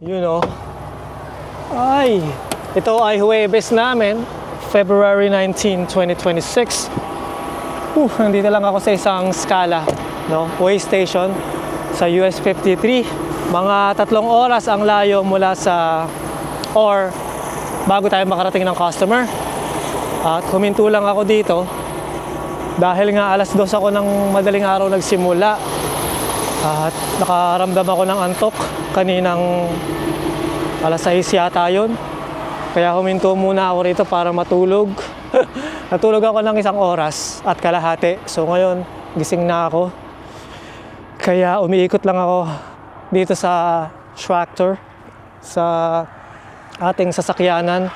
You know, ay, ito ay Huwebes namin, February 19, 2026. Nandito lang ako sa isang Scala, no? Way station sa US 53. Mga 3 oras ang layo mula sa, or bago tayo makarating ng customer. At huminto lang ako dito dahil nga alas 2 ako ng madaling araw nagsimula. At nakaramdam ako ng antok kaninang alas 6 yata yun. Kaya huminto muna ako rito para matulog. Natulog ako ng 1 oras at kalahati. So ngayon, gising na ako. Kaya umiikot lang ako dito sa tractor, sa ating sasakyanan,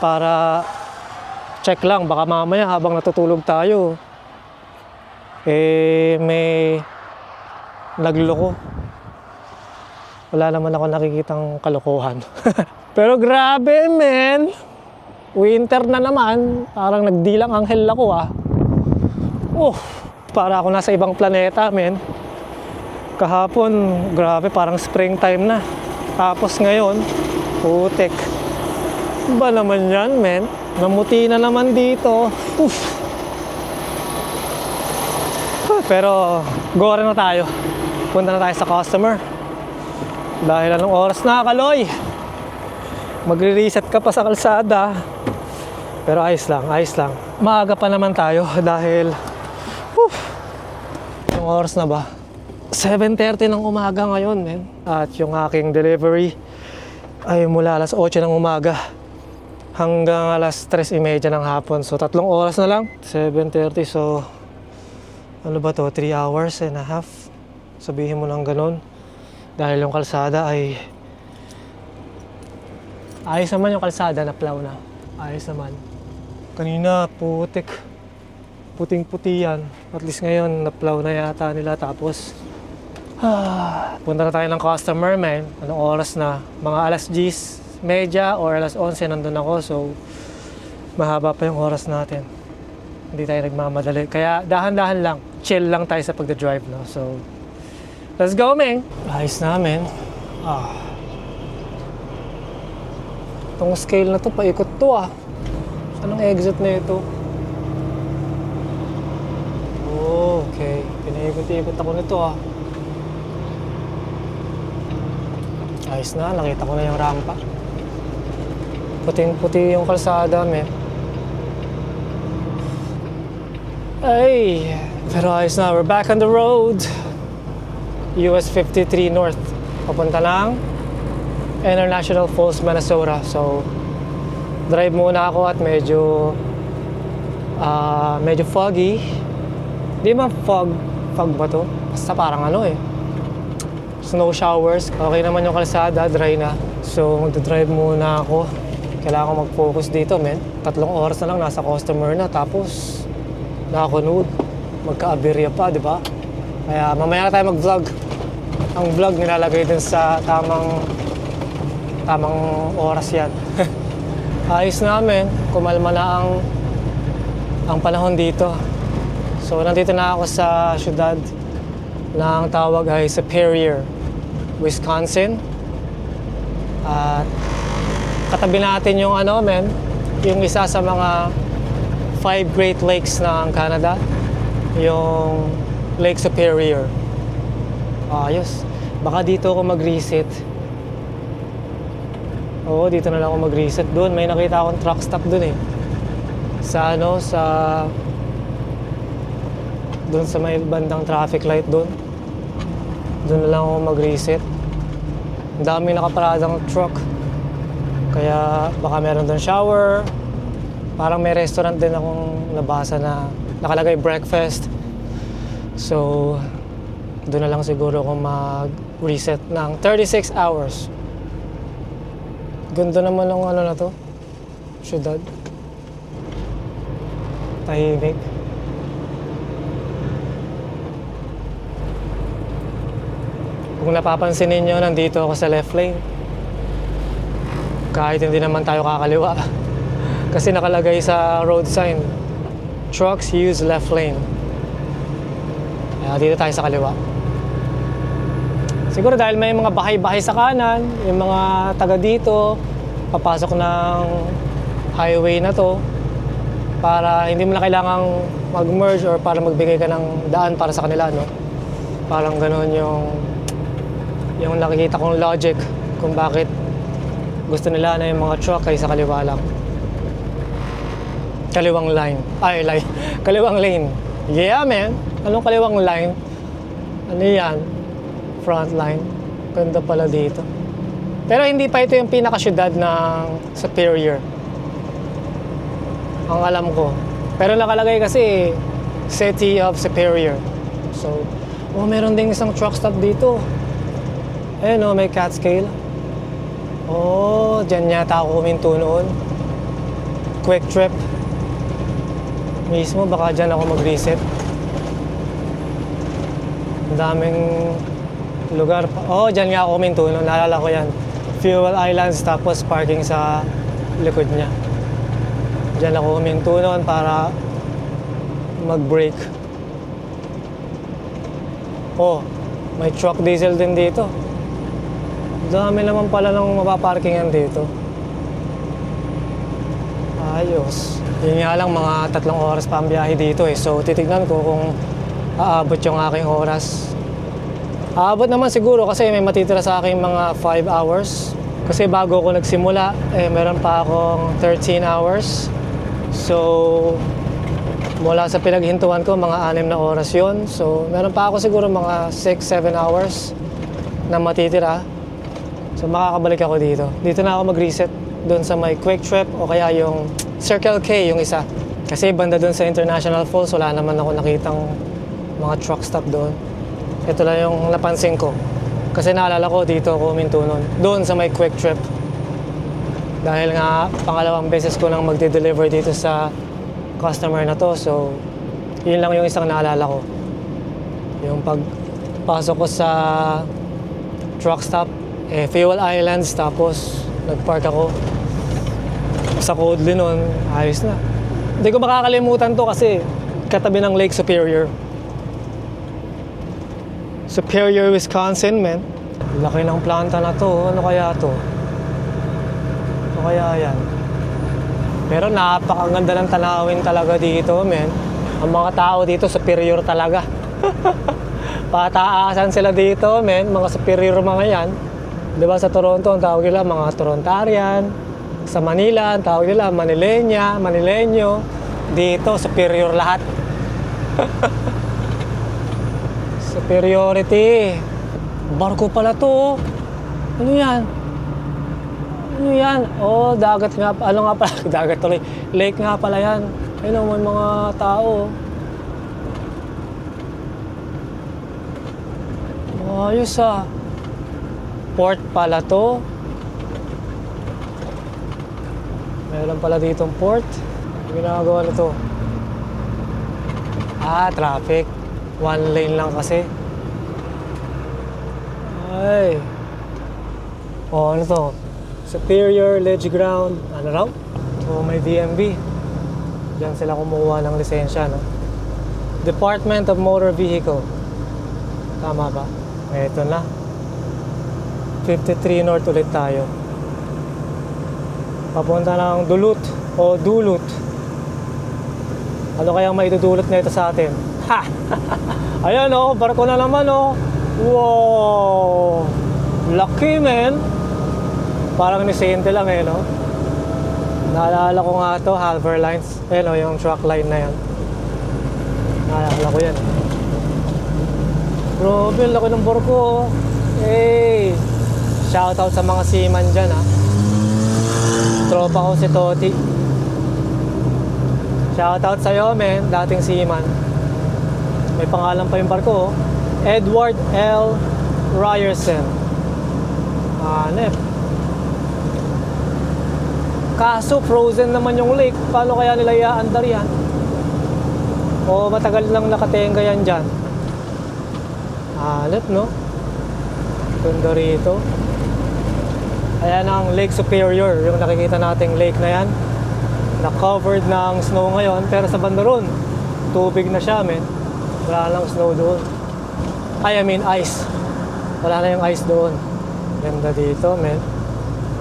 para check lang. Baka mamaya habang natutulog tayo, may nagloko. Wala naman ako nakikitang kalokohan. Pero grabe, men. Winter na naman. Parang nagdilang anghel ako, ah. Para ako nasa ibang planeta, men. Kahapon, grabe, parang springtime na. Tapos ngayon, putik. Ba naman yan, men? Namuti na naman dito. Pero, go rin na tayo. Punta na tayo sa customer. Dahil anong oras na, Kaloy? Magre-reset ka pa sa kalsada. Pero ayos lang, ayos lang. Maaga pa naman tayo dahil anong oras na ba? 7:30 ng umaga ngayon, men. At yung aking delivery ay mula alas 8 ng umaga hanggang alas 3:30 ng hapon. So 3 oras na lang. 7:30, so ano ba to? 3 hours and a half. Sabihin mo lang ganun. Dahil yung kalsada ay ayos naman, yung kalsada na plow na. Ayos naman. Kanina putik. Puting-puti yan. At least ngayon na-plow na yata nila. Tapos punta na tayo ng customer, man. Anong oras na? Mga alas 10:30 or alas 11 nandun ako. So mahaba pa yung oras natin. Hindi tayo nagmamadali. Kaya dahan-dahan lang. Chill lang tayo sa pagdadrive, no? So let's go, man. Ayos namin. Itong scale na to, paikot to, ah. Saan ang exit na ito? Okay. Pinaikot-ikot ako nito, ah. Ayos na. Nakita ko na yung rampa. Puting-puti yung kalsada, man. Ay. Pero ayos na. We're back on the road. US 53 North. Papunta ng International Falls, Minnesota. So, drive muna ako at medyo foggy. Di ba fog ba to? Basta parang snow showers. Okay naman yung kalsada, dry na. So, magdadrive muna ako. Kailangan ko mag-focus dito, men. 3 oras na lang, nasa customer na. Tapos, nakakunod. Magka-aberya pa, di ba? Kaya mamaya na tayo mag-vlog. Ang vlog nilalagay din sa tamang oras yan. Ayos namin, kumalma na ang panahon dito. So nandito na ako sa syudad na ang tawag ay Superior, Wisconsin. At katabi natin yung yung isa sa mga 5 Great Lakes ng Canada, yung Lake Superior. Ayos. Baka dito ako mag-reset. Oo, dito na lang ako mag-reset. Doon, may nakita akong truck stop doon, eh. Doon sa may bandang traffic light doon. Doon na lang ako mag-reset. Ang dami nakaparadang truck. Kaya baka meron doon shower. Parang may restaurant din akong nabasa na nakalagay breakfast. So, doon na lang siguro ako mag-reset ng 36 hours. Ganda naman ng na to. Syudad. Tahimik. Kung napapansin ninyo, nandito ako sa left lane. Kahit hindi naman tayo kakaliwa. Kasi nakalagay sa road sign, trucks use left lane. Kaya dito tayo sa kaliwa. Siguro dahil may mga bahay-bahay sa kanan, yung mga taga dito, papasok ng highway na to para hindi mo na kailangang mag-merge or para magbigay ka ng daan para sa kanila, no? Parang gano'n yung nakikita kong logic kung bakit gusto nila na yung mga truck kaysa kaliwa lang. Kaliwang line. Kaliwang lane. Yeah, man. Anong kaliwang line? Ano yan? Front line. Ganda pala dito. Pero hindi pa ito yung pinakasyudad ng Superior. Ang alam ko. Pero nakalagay kasi City of Superior. So, meron ding isang truck stop dito. Ayun may Catskill. Dyan yata ako huminto noon. Quick Trip. Mismo, baka dyan ako mag-reset. Ang daming lugar pa. Dyan nga ako huminto noon. Naalala ko yan. Fuel Islands tapos parking sa likod niya. Dyan ako huminto noon para mag-break. May truck diesel din dito. Dami naman pala ng mapaparkingan dito. Ayos. Yun nga lang, mga 3 oras pa ang biyahe dito So titignan ko kung aabot yung aking oras. Aabot naman siguro kasi may matitira sa akin mga 5 hours. Kasi bago ako nagsimula, meron pa akong 13 hours. So, mula sa pinaghintuan ko, mga 6 na oras yon. So, meron pa ako siguro mga 6-7 hours na matitira. So, makakabalik ako dito. Dito na ako mag-reset doon sa may Quick Trip o kaya yung Circle K, yung isa. Kasi banda doon sa International Falls, wala naman ako nakitang mga truck stop doon. Ito lang yung napansin ko. Kasi naalala ko dito ako huminto noon. Doon sa may Quick Trip. Dahil nga pangalawang beses ko nang magde-deliver dito sa customer na to. So, yun lang yung isang naalala ko. Yung pagpasok ko sa truck stop, Fuel Islands, tapos nagpark ako sa Coldly noon. Ayos na. Hindi ko makakalimutan to kasi katabi ng Lake Superior. Superior, Wisconsin, man. Laki ng planta na to. Ano kaya to? Ano kaya yan? Pero napakaganda ng tanawin talaga dito, man. Ang mga tao dito, superior talaga. Pataasan sila dito, man. Mga superior mga yan. Diba sa Toronto, ang tawag nila mga Torontarian. Sa Manila, ang tawag nila Manilenya, Manilenyo. Dito, superior lahat. Superiority. Barko pala to. Ano yan? Ano yan? Dagat nga. Ano nga pala? Dagat tuloy. Lake nga pala yan. Ayun may mga tao. Ayos Port pala to. Meron pala ditong port. Ginagawa na to. Traffic. 1 lane lang kasi. Ay. Ano to? Superior Ledge Ground. Ano raw? So may DMV. Diyan sila kumuha ng lisensya, no? Department of Motor Vehicle. Tama ba? Ito na. 53 North ulit tayo. Papunta ng Duluth o Duluth. Ano kayang maidudulot na ito sa atin? Ha! Ayan barko na naman Wow! Lucky, man! Parang nisente lang no? Naalala ko nga to, Halver Lines. Yung truck line na yan. Naalala ko yan. Grabe, laki ng barko Hey! Shoutout sa mga seaman dyan Tropa ko si Toti. Shoutout sa'yo, men, dating seaman. May pangalan pa yung barko Edward L. Ryerson. Kaso frozen naman yung lake. Paano kaya nila iaandar yan? Matagal lang nakatenga yan dyan. No? Ganda rito. Ayan ang Lake Superior, yung nakikita nating lake na yan. Na-covered ng snow ngayon, pero sa banda ron, tubig na siya, men. Wala lang snow doon. I mean ice. Wala na yung ice doon. Ganda dito, men.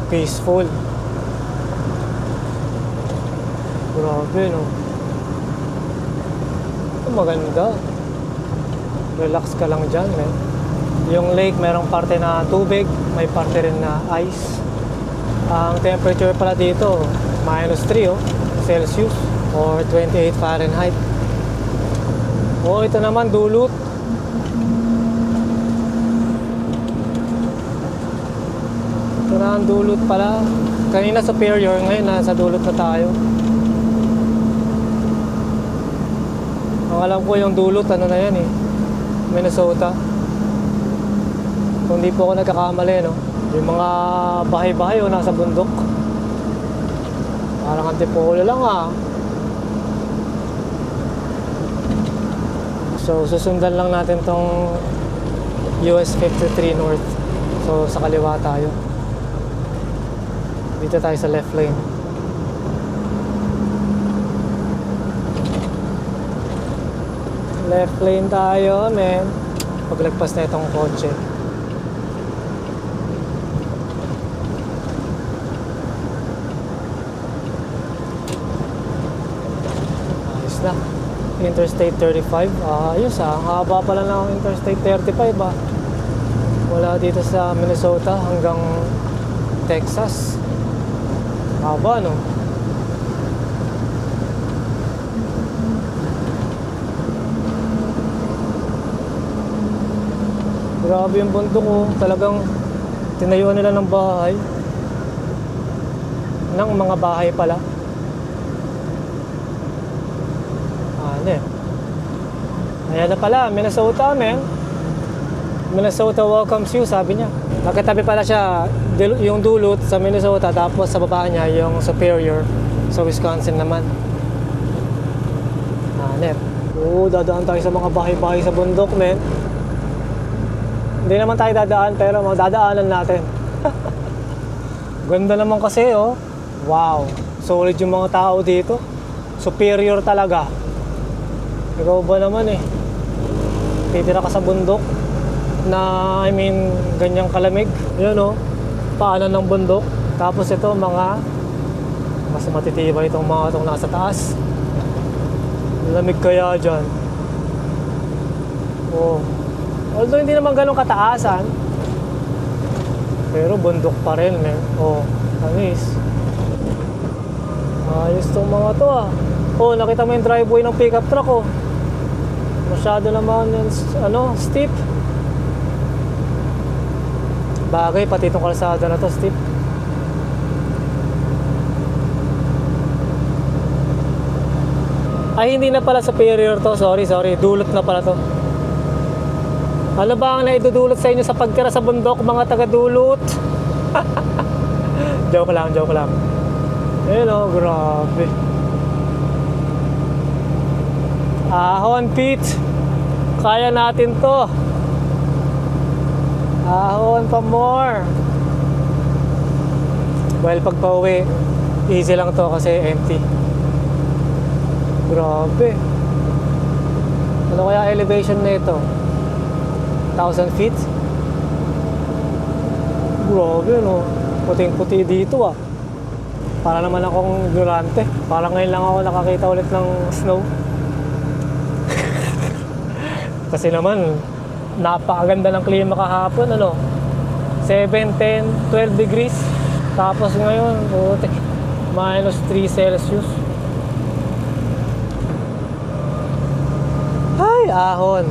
Peaceful. Grabe, no? Maganda. Relax ka lang dyan, men. Yung lake, merong parte na tubig, may parte rin na ice. Ang temperature pala dito, -3 Celsius or 28 Fahrenheit. Ito naman, dulot. Ito na ang dulot pala. Kanina Superior, ngayon nasa dulot na tayo. Ang alam ko yung dulot, ano na yan eh, Minnesota. Kung di po ako nagkakamali, no? Yung mga bahay-bahay nasa bundok. Parang antipolo lang ah. So susundan lang natin tong US 53 North. So sa kaliwa tayo. Dito tayo sa left lane. Left lane tayo, men. Paglagpas na itong kotse. Ayos na. Interstate 35. Ayos ah. Haba pala ng Interstate 35 ah. Wala dito sa Minnesota hanggang Texas. Haba, no? Grabe yung bundok oh. Talagang tinayuan nila ng bahay. Ng mga bahay pala. Ayan na pala, Minnesota, men. Minnesota welcomes you, sabi niya. Nakatabi pala siya, yung dulot sa Minnesota, tapos sa baba niya yung Superior sa Wisconsin naman. Hanep. Dadaan tayo sa mga bahay-bahay sa bundok, men. Hindi naman tayo dadaan, pero magdadaanan natin. Ganda naman kasi, oh. Wow. Solid yung mga tao dito. Superior talaga. Ikaw ba naman eh? Titira ka sa bundok na, ganyang kalamig. Yun oh, paanan ng bundok. Tapos ito, mas matitibay itong mga itong nasa taas. Lamig kaya dyan. Oh. Although hindi naman ganun kataasan, pero bundok pa rin, man. Oh, tanis. Ayos itong mga to ah. Oh, nakita mo yung driveway ng pickup truck oh. Masyado naman yung, steep. Bagay, pati itong kalsada na to, steep. Ay, hindi na pala Superior to. Sorry. Dulot na pala to. Ano ba ang naidudulot sa inyo sa pagtira sa bundok, mga taga-dulot? Joke lang. Ayun oh, grabe. Ahon, Pete. Kaya natin to. Ahon pa more. Well, pag pauwi, easy lang to kasi empty. Grabe. Ano kaya elevation na ito? 1,000 feet? Grabe, no? Puting-puti dito ah. Para naman akong ignorante. Parang ngayon lang ako nakakita ulit ng snow. Kasi naman, napakaganda ng klima kahapon, 7, 10, 12 degrees. Tapos ngayon, -3 Celsius. Ay, ahon.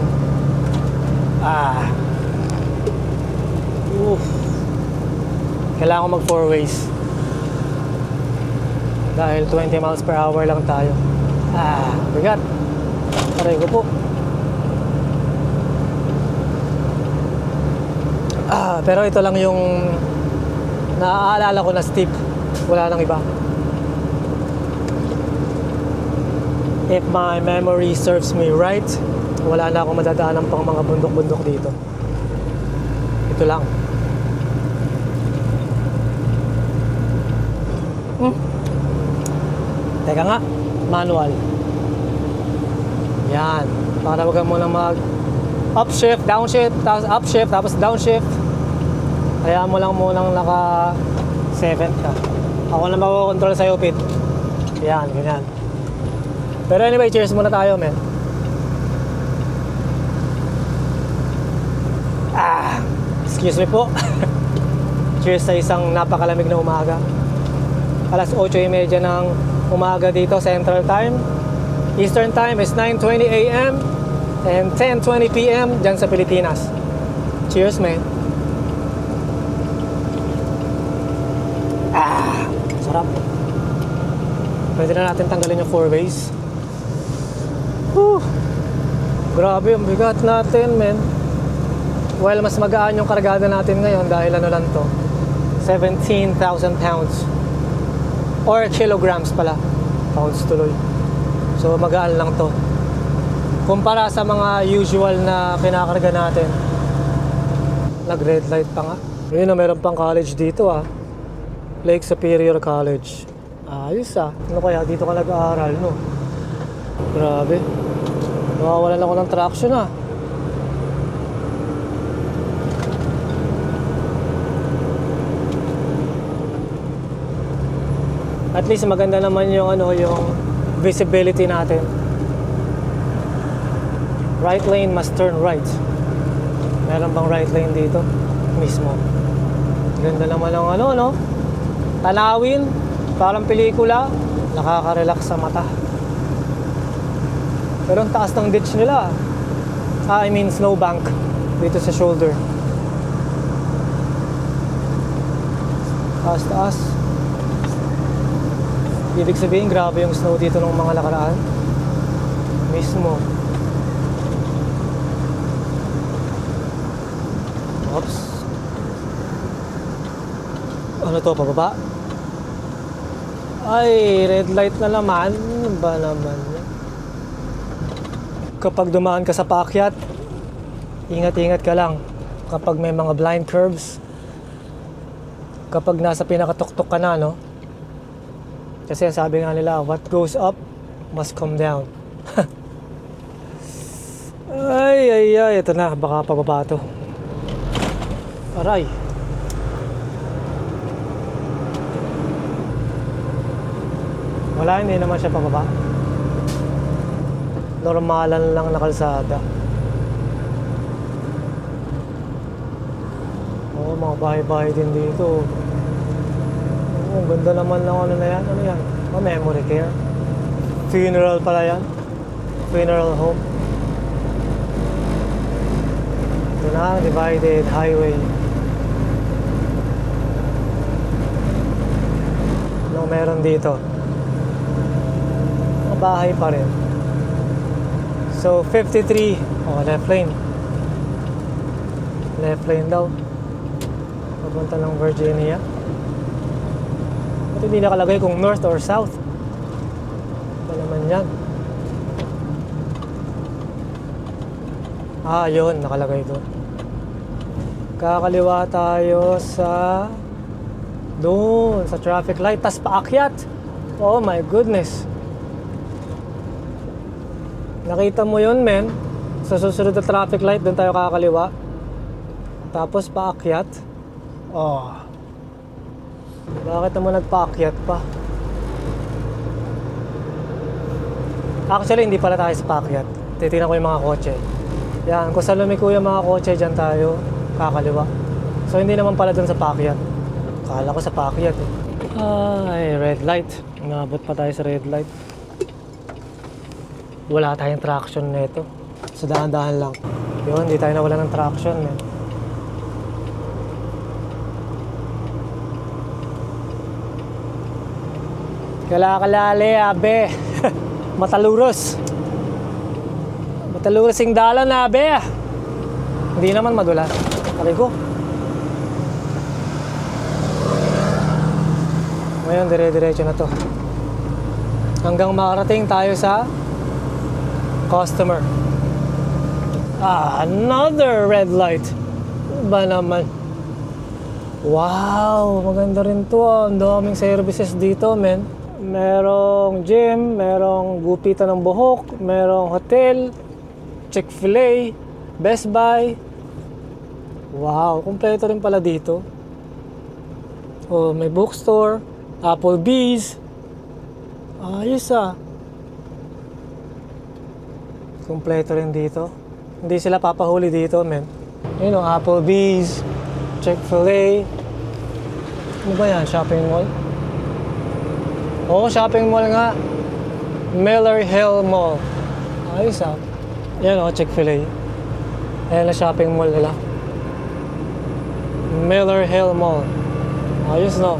Kailangan ko mag 4 ways. Dahil 20 miles per hour lang tayo. Bigat. Aray ko po. Pero ito lang yung naaalala ko na steep. Wala nang iba. If my memory serves me right, wala na akong madadaanan pang mga bundok-bundok dito. Ito lang. Teka nga, manual. Yan. Para wag mo na Upshift, downshift, tapos upshift, tapos downshift. Kaya mo lang munang naka 7 ka. Ako na mag-control sa'yo, Pete. Yan, ganyan. Pero anyway, cheers muna tayo, men. Excuse me po. Cheers sa isang napakalamig na umaga. Alas 8:30 ng umaga dito, Central Time. Eastern Time is 9:20 a.m. and 10:20 p.m. dyan sa Pilipinas. Cheers, man. Sarap. Pwede na natin tanggalin yung 4 ways. Whew. Grabe yung bigat natin, men. Well, mas magaan yung kargada natin ngayon dahil ano lang to, 17,000 pounds. Or kilograms pala. Pounds tuloy. So magaan lang to. Kumpara sa mga usual na kinakarga natin. Nag-red light pa nga. Yun na, meron pang college dito Lake Superior College. Ayos Ano kaya dito ka nag-aaral, no? Grabe. Nawawalan ako ng traction At least maganda naman yung yung visibility natin. Right lane must turn right. Meron bang right lane dito? Mismo. Ganda naman ng no? Tanawin, parang pelikula, nakaka-relax sa mata. Pero ang taas ng ditch nila. I mean snowbank dito sa shoulder. Taas. Ibig sabihin, grabe yung snow dito ng mga nakaraan. Mismo. Oops. Ano to, pababa? Ay, red light na naman. Ano ba naman? Kapag dumaan ka sa paakyat, ingat-ingat ka lang. Kapag may mga blind curves, kapag nasa pinakatuktok ka na, no? Kasi sabi nga nila, what goes up must come down. Ay, ito na, baka pababa to. Aray. Wala, hindi naman siya pababa. Normalan lang na kalsada. Oo, mga bahay-bahay din dito. Ang ganda naman ng ano na yan. Ano yan? Memory care. Funeral pala yan. Funeral home. Ito na, divided highway. Ano meron dito? Mga bahay pa rin. So, 53. Left lane. Left lane daw. Papunta ng Virginia. At hindi nakalagay kung north or south. Ano naman yan? Yun, nakalagay doon. Kakaliwa tayo sa doon, sa traffic light. Tas paakyat. Oh my goodness. Nakita mo yun, men? Sa susunod na traffic light, doon tayo kakaliwa. Tapos paakyat. Bakit naman nagpaakyat pa? Actually, hindi pala tayo sa paakyat. Titignan ko yung mga kotse. Yan, kung sa lumiko yung mga kotse, dyan tayo kakaliwa. So, hindi naman pala dun sa paakyat. Kala ko sa paakyat Ay, red light. Umabot pa tayo sa red light. Wala tayong traction nito. So, dahan-dahan lang. Yun, hindi tayo nawala ng traction, man. Kalakalali, abe. Mataluros. Mataluros yung dalan, abe. Hindi naman madulas. Sabi ko. Ngayon, dire-diretso na to. Hanggang makarating tayo sa customer. Another red light. Ba naman? Wow, maganda rin to. Ang daming services dito, men. Merong gym, merong gupitan ng buhok, merong hotel, Chick-fil-A, Best Buy. Wow, kumpleto rin pala dito. Oh, may bookstore, Applebee's. Ayos ah. Kumpleto rin dito. Hindi sila papahuli dito, men. You know, Applebee's, Chick-fil-A. Ano ba yan? Shopping mall? Oo, shopping mall nga. Miller Hill Mall. Ayos ah. Yan o, Chick-fil-A. Ayan na shopping mall nila. Miller Hill Mall. Ayos no.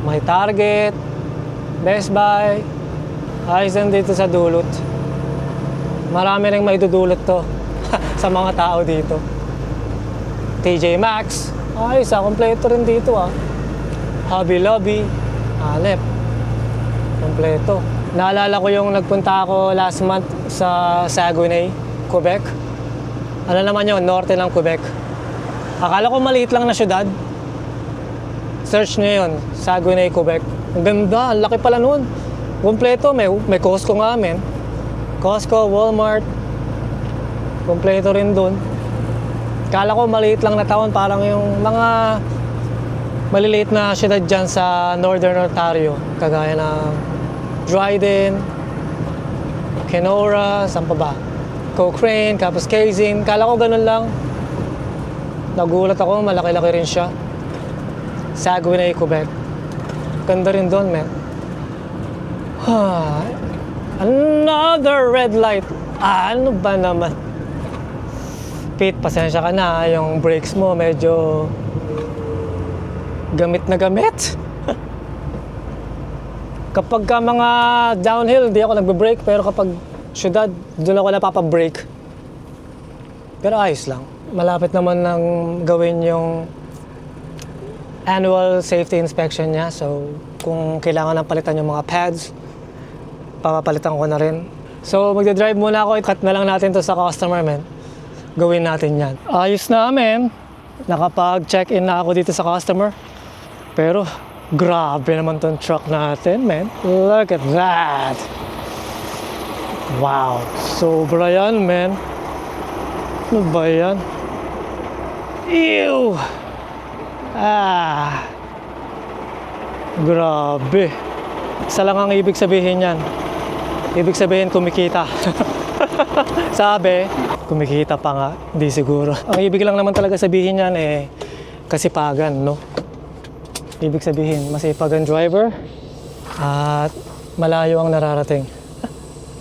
May Target, Best Buy. Ayos din dito sa dulot. Marami rin maidudulot to sa mga tao dito. TJ Maxx. Ayos ah, kompleto rin dito ah. Hobby Lobby. Hanep. Kompleto. Naalala ko yung nagpunta ako last month sa Saguenay, Quebec. Ano naman yun, norte ng Quebec. Akala ko maliit lang na syudad. Search nyo yun, Saguenay, Quebec. Ang ganda, ang laki pala nun. Kompleto, may Costco nga men. Costco, Walmart. Kompleto rin dun. Akala ko maliit lang na taon, parang yung mga maliliit na syudad dyan sa Northern Ontario. Kagaya ng Dryden, Kenora, saan pa ba? Cochrane, Kapuskasing. Akala ko ganun lang. Nagulat ako, malaki-laki rin siya. Saguenay, Quebec. Ganda rin doon, man. Another red light. Ano ba naman? Pete, pasensya ka na. Yung brakes mo medyo gamit na gamit. Kapag ka mga downhill, di ako nagbe-brake. Pero kapag syudad, doon ako napapa-brake. Pero ayos lang. Malapit naman nang gawin yung annual safety inspection niya. So, kung kailangan ng palitan yung mga pads, papapalitan ko na rin. So, magdadrive muna ako. I-cut na lang natin to sa customer, man. Gawin natin yan. Ayos na, man. Nakapag-check-in na ako dito sa customer. Pero, grabe naman tong truck natin, man. Look at that. Wow. Sobra yan, man. Ano ba yan? Ew! Grabe. Isa lang ang ibig sabihin yan. Ibig sabihin kumikita. Sabi, kumikita pa nga. Hindi siguro. Ang ibig lang naman talaga sabihin yan kasipagan, no? Ibig sabihin, masipag ang driver at malayo ang nararating.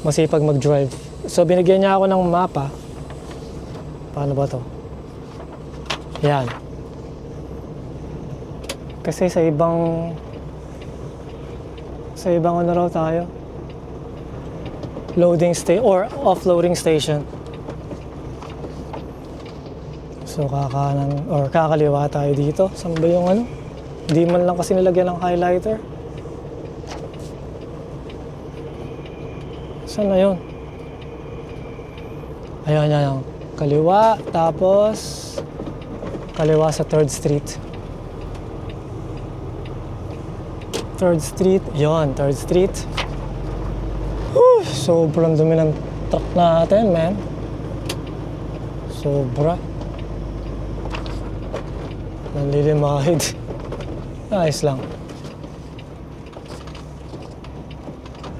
Masipag mag-drive. So binigyan niya ako ng mapa. Paano ba to? Yan. Kasi sa ibang ano raw tayo, loading or offloading station. So kakanan or kakaliwa tayo dito. Saan ba yung ano? Di man lang kasi nilagyan ng highlighter. Saan na yun? Ayan, yan. Kaliwa, tapos kaliwa sa 3rd Street. 3rd Street, yon 3rd Street. Sobrang dumi ng truck natin, man. Sobra. Nanlilimahid. Ayos lang.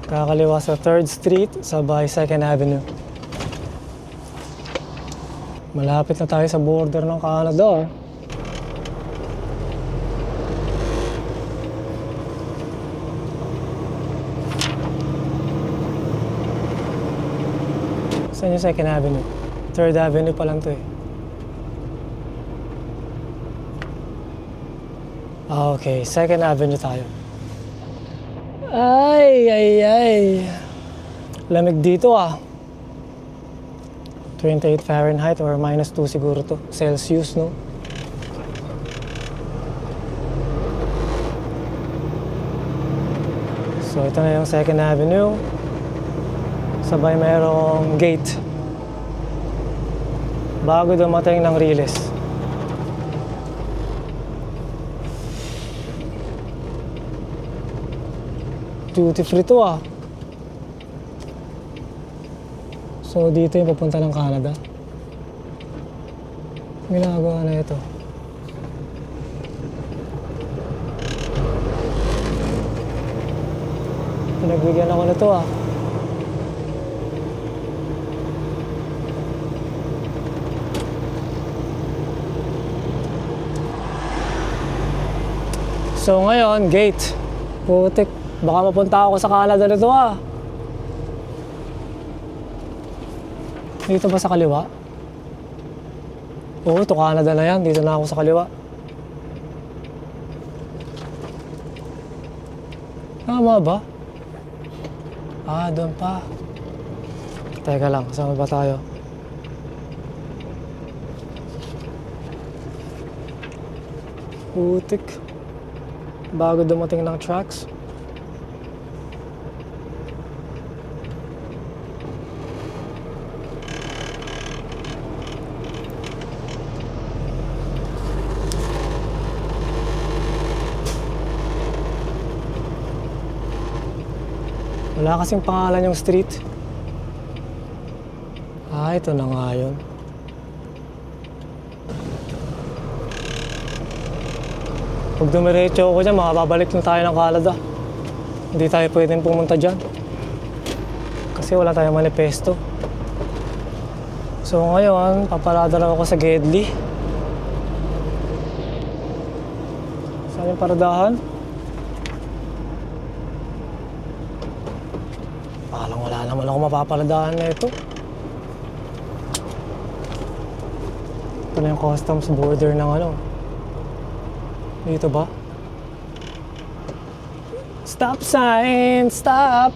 Kakaliwa sa 3rd Street, sabay 2nd Avenue. Malapit na tayo sa border ng Canada. Saan yung 2nd Avenue? 3rd Avenue pa lang to eh. Okay, 2nd Avenue tayo. Ay. Lamig dito ah. 28 Fahrenheit or -2 siguro to. Celsius, no? So, ito na yung 2nd Avenue. Sabay mayroong gate. Bago dumating ng Riles. Duty free to ah. So dito yung papunta ng Canada. Ginagawa na ito. Pinagbigyan ako nito ah. So ngayon, gate. Putik, baka mapunta ako sa Canada nito ah. Dito ba sa kaliwa? Oo, ito Canada na yan. Dito na ako sa kaliwa. Tama ba? Ah, doon pa. Teka lang, kasama ba tayo? Putik. Bago dumating ng trucks. Wala kasing pangalan yung street. Ah, ito na nga yun. Pag dumiretso ako dyan, makababalik na tayo ng Canada. Hindi tayo pwedeng pumunta dyan. Kasi wala tayong manifesto. So ngayon, paparada lang ako sa Gedli. Saan yung paradahan? Parang wala naman ako mapaparadahan na ito. Ito na yung customs border ng ano. Dito ba? Stop sign! Stop!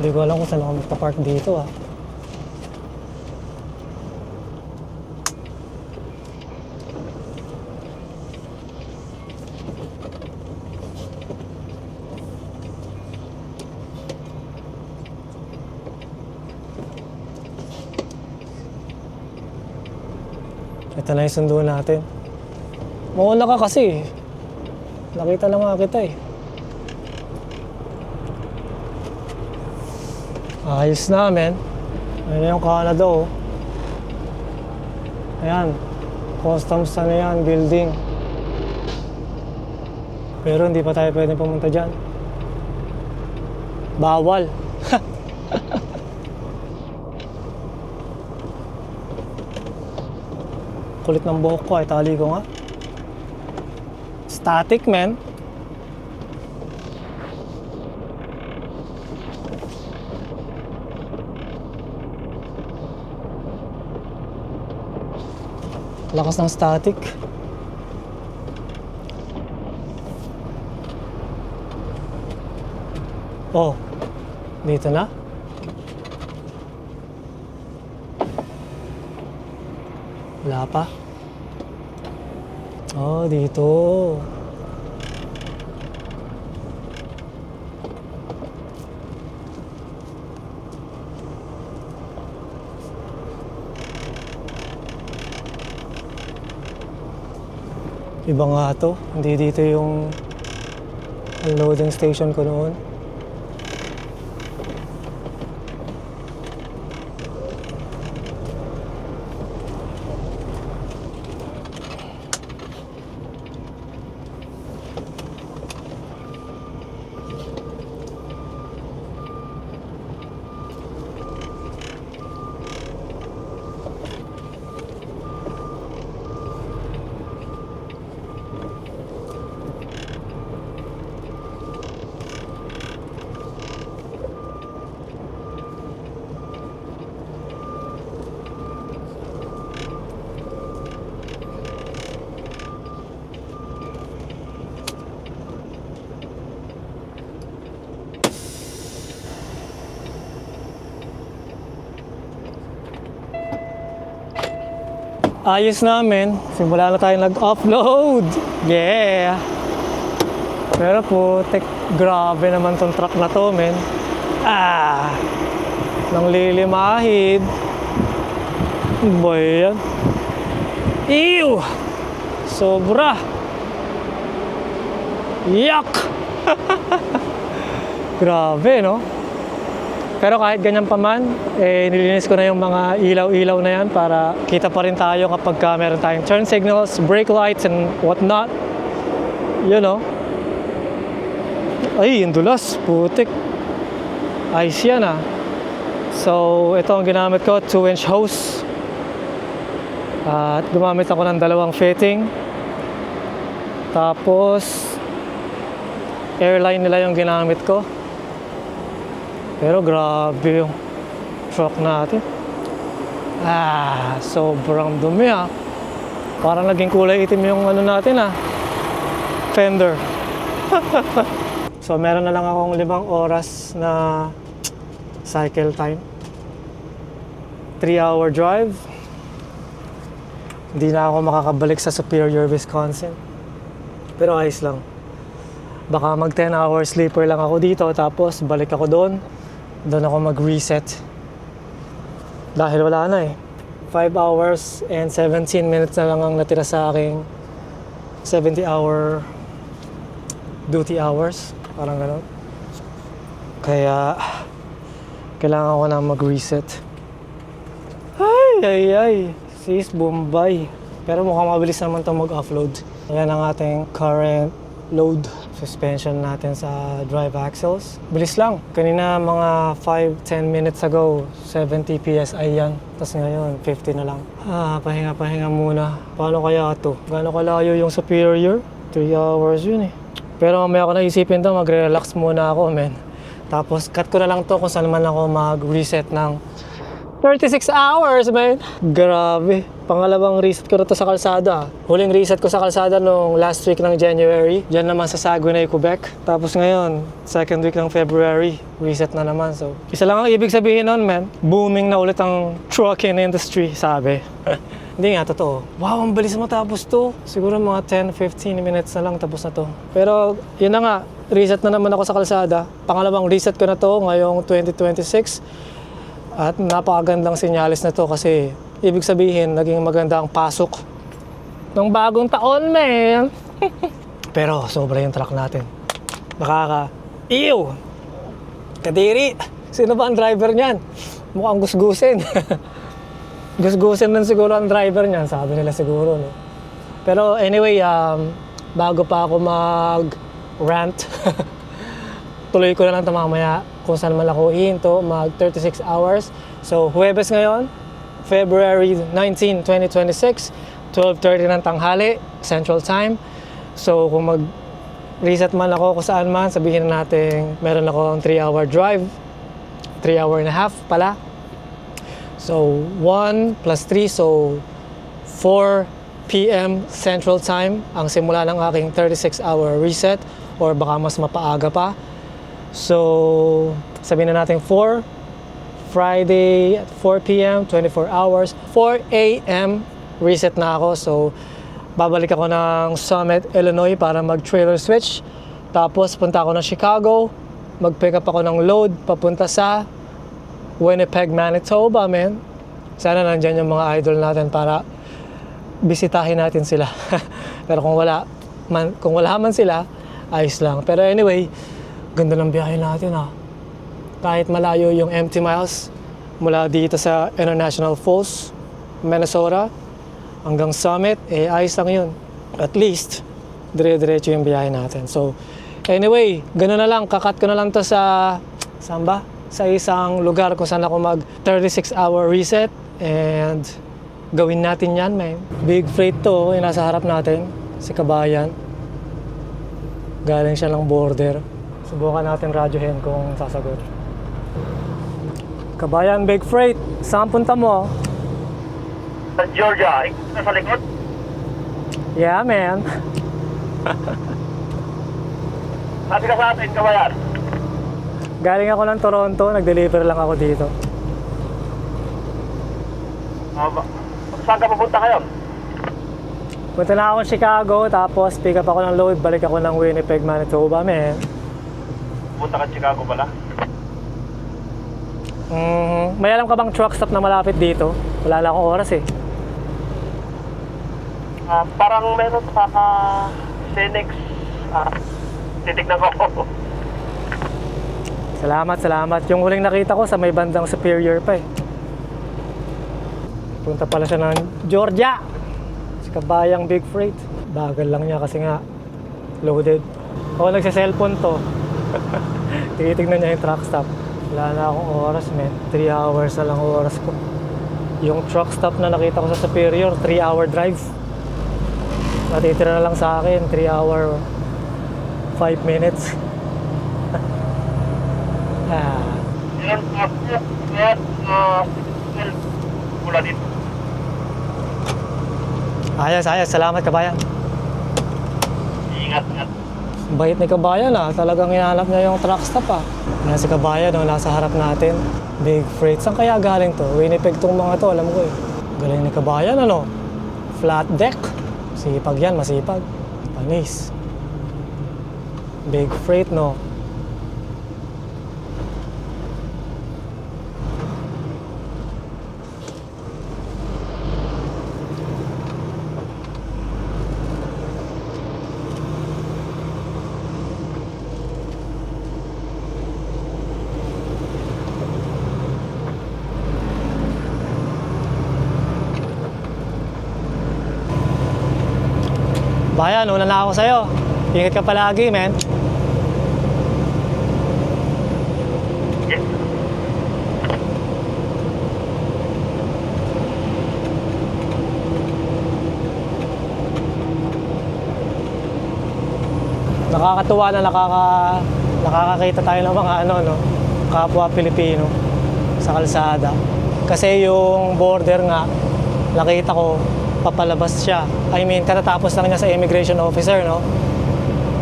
Hindi ko alam kung saan ako magpa-park dito ah. Ito na yung sundo natin. Mauna ka kasi. Nakita lang nga kita eh. Ayos na, men. Ayan yung Canada oh. Ayan. Customs na yan, building. Pero hindi pa tayo pwede pumunta dyan. Bawal. Kulit ng buhok ko, ay tali ko nga. Static, man. Lakas ng static. Oh, dito na. Wala pa. Oh, dito. Iba nga to. Hindi dito yung unloading station ko noon. Ayos namin. Simula na tayo nag-upload. Yeah! Pero po, grabe naman tong truck na to, men. Ah! Nang lilimahid. Boy yan. Ew! Sobra! Yuck! Grabe, no? Pero kahit ganyan pa man, nilinis ko na yung mga ilaw-ilaw na yan para kita pa rin tayo kapag meron tayong turn signals, brake lights, and whatnot. You know? Ay, yung dulas. Putik. Ice yan ah. So, ito ang ginamit ko, 2-inch hose. At gumamit ako ng dalawang fitting. Tapos, airline nila yung ginamit ko. Pero grabe yung truck natin. Sobrang dumi ah. Parang naging kulay itim yung ano natin ah. Fender. So meron na lang akong 5 oras na cycle time. 3-hour drive. Hindi na ako makakabalik sa Superior, Wisconsin. Pero ayos lang. Baka mag 10-hour sleeper lang ako dito tapos balik ako doon. Doon ako mag-reset. Dahil wala na eh. 5 hours and 17 minutes na lang ang natira sa aking 70-hour duty hours. Parang gano'n. Kaya, kailangan ko na mag-reset. Ay. Sis, Bombay. Pero mukhang mabilis naman ito mag-offload. Ayan ang ating current load suspension natin sa drive axles. Bilis lang. Kanina mga 5-10 minutes ago, 70 PSI yan. Tapos ngayon, 50 na lang. Pahinga muna. Paano kaya ito? Gaano kalayo yung Superior? 3 hours yun eh. Pero mamaya ko naisipin to, magre-relax muna ako, men. Tapos cut ko na lang to kung saan man ako mag-reset ng 36 hours, man. Grabe. Pangalawang reset ko na to sa kalsada. Huling reset ko sa kalsada nung last week ng January. Diyan naman sa Saguenay, Quebec. Tapos ngayon, second week ng February, reset na naman. So, isa lang ang ibig sabihin nun, man. Booming na ulit ang trucking industry, sabi. Hindi nga, totoo. Wow, ang bilis matapos to. Siguro mga 10-15 minutes na lang tapos na to. Pero, yun na nga. Reset na naman ako sa kalsada. Pangalawang reset ko na to ngayong 2026. At napakagandang senyales na to kasi ibig sabihin naging maganda ang pasok ng bagong taon, man. Pero sobra yung truck natin. Ew! Kadiri! Sino ba ang driver niyan? Mukhang gusgusin. Gusgusin din siguro ang driver niyan, sabi nila siguro, no? Pero anyway, bago pa ako mag-rant, tuloy ko na lang ito mamaya kung saan man ako ihinto, mag 36 hours. So, Huwebes ngayon, February 19, 2026, 12:30 ng tanghali, Central Time. So, kung mag-reset man ako kung saan man, sabihin na natin meron ako 3-hour drive, 3 hour and a half pala. So, 1 plus 3, so 4 p.m. Central Time ang simula ng aking 36-hour reset or baka mas mapaaga pa. So, sabihin na natin 4, Friday at 4 p.m., 24 hours, 4 a.m. reset na ako. So, babalik ako ng Summit, Illinois para mag-trailer switch. Tapos, punta ako ng Chicago, mag-pick up ako ng load papunta sa Winnipeg, Manitoba, man. Sana nandyan yung mga idol natin para bisitahin natin sila. Pero kung wala man sila, ayos lang. Pero anyway, ganda ng biyahe natin ah. Kahit malayo yung empty miles mula dito sa International Falls, Minnesota hanggang Summit, ayos lang yun. At least, dire-diretso yung biyahe natin. So, anyway, gano'n na lang. Kakat ko na lang to sa, saan ba? Sa isang lugar kung saan ako mag 36-hour reset. And gawin natin yan, man. Big freight to, yung nasa harap natin, si Kabayan. Galing siya ng border. Subukan natin radyohin kung sasagot. Kabayan, big freight. Saan punta mo? Sa Georgia. Nasa likod? Yeah, man. Sabi ka sa atin, Kabayan. Galing ako ng Toronto. Nag-deliver lang ako dito. Saan ka pupunta kayo? Punta na ako ng Chicago. Tapos pick up ako ng load. Balik ako ng Winnipeg, Manitoba, man. Pupunta ka Chicago pala? May alam ka bang truck stop na malapit dito? Wala lang akong oras eh. Parang meron sa Cenex. Titignan ko. Salamat. Yung huling nakita ko sa may bandang Superior pa eh. Punta pala siya ng Georgia. Si Kabayang Big Freight. Bagal lang niya kasi nga loaded. Ako nagsa-cellphone to. Tinitignan niya yung truck stop. Wala na akong oras, man. 3 hours na lang oras ko. Yung truck stop na nakita ko sa Superior, 3-hour drive. Matitira na lang sa akin, 3 hour, 5 minutes. Yan, mula dito. Ayos. Salamat, Kabayan. Ingat. Bait ni Kabayan ah. Talagang hinahanap niya yung truck stop ah. Yan si Kabayan oh, nasa harap natin. Big Freight. Saan kaya galing to? Winnipeg tong mga to, alam ko eh. Galing ni Kabayan ano? Flat deck. Sipag yan, masipag. Panis. Big Freight no? Bayan, una na ako sa'yo. Ingat ka palagi, men. Yes. Nakakatuwa na nakakakita tayo ng mga no, kapwa Pilipino sa kalsada. Kasi yung border nga, nakita ko, papalabas siya. I mean, katatapos lang niya sa immigration officer, no?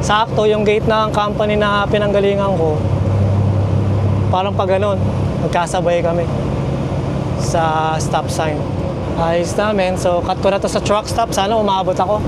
Sakto, yung gate ng company na pinanggalingan ko, parang pa ganun, magkasabay kami sa stop sign. Ayos namin, so cut ko na to sa truck stop, sana umabot ako.